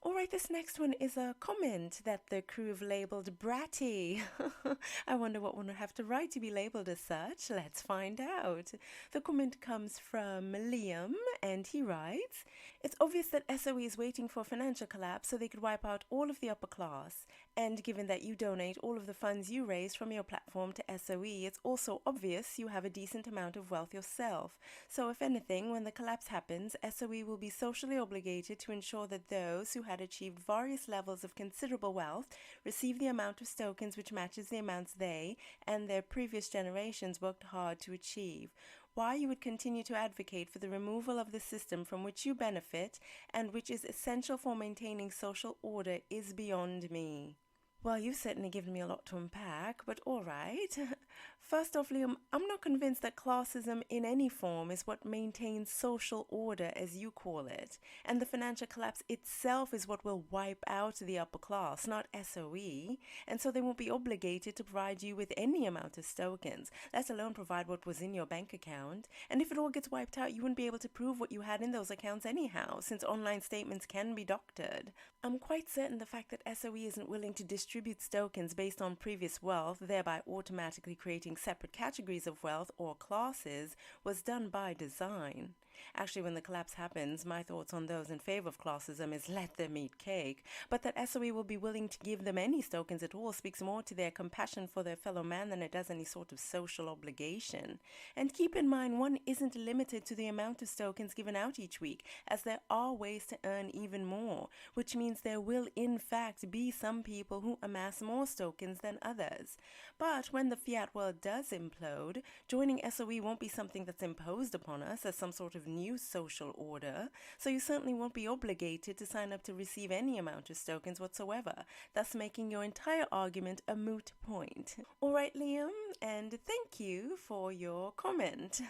Alright, this next one is a comment that the crew have labeled bratty. I wonder what one would have to write to be labeled as such. Let's find out. The comment comes from Liam, and he writes, "It's obvious that SOE is waiting for a financial collapse so they could wipe out all of the upper class. And given that you donate all of the funds you raise from your platform to SOE, it's also obvious you have a decent amount of wealth yourself. So if anything, when the collapse happens, SOE will be socially obligated to ensure that those who had achieved various levels of considerable wealth receive the amount of tokens which matches the amounts they and their previous generations worked hard to achieve. Why you would continue to advocate for the removal of the system from which you benefit and which is essential for maintaining social order is beyond me." Well, you've certainly given me a lot to unpack, but all right. First off, Liam, I'm not convinced that classism in any form is what maintains social order, as you call it. And the financial collapse itself is what will wipe out the upper class, not SOE. And so they won't be obligated to provide you with any amount of tokens, let alone provide what was in your bank account. And if it all gets wiped out, you wouldn't be able to prove what you had in those accounts anyhow, since online statements can be doctored. I'm quite certain the fact that SOE isn't willing to distribute tokens based on previous wealth, thereby automatically creating separate categories of wealth or classes, was done by design. Actually, when the collapse happens, my thoughts on those in favor of classism is let them eat cake. But that SOE will be willing to give them any tokens at all speaks more to their compassion for their fellow man than it does any sort of social obligation. And keep in mind, one isn't limited to the amount of tokens given out each week, as there are ways to earn even more, which means there will in fact be some people who amass more tokens than others. But when the fiat world does implode, joining SOE won't be something that's imposed upon us as some sort of new social order, so you certainly won't be obligated to sign up to receive any amount of tokens whatsoever, thus making your entire argument a moot point. Alright, Liam, and thank you for your comment.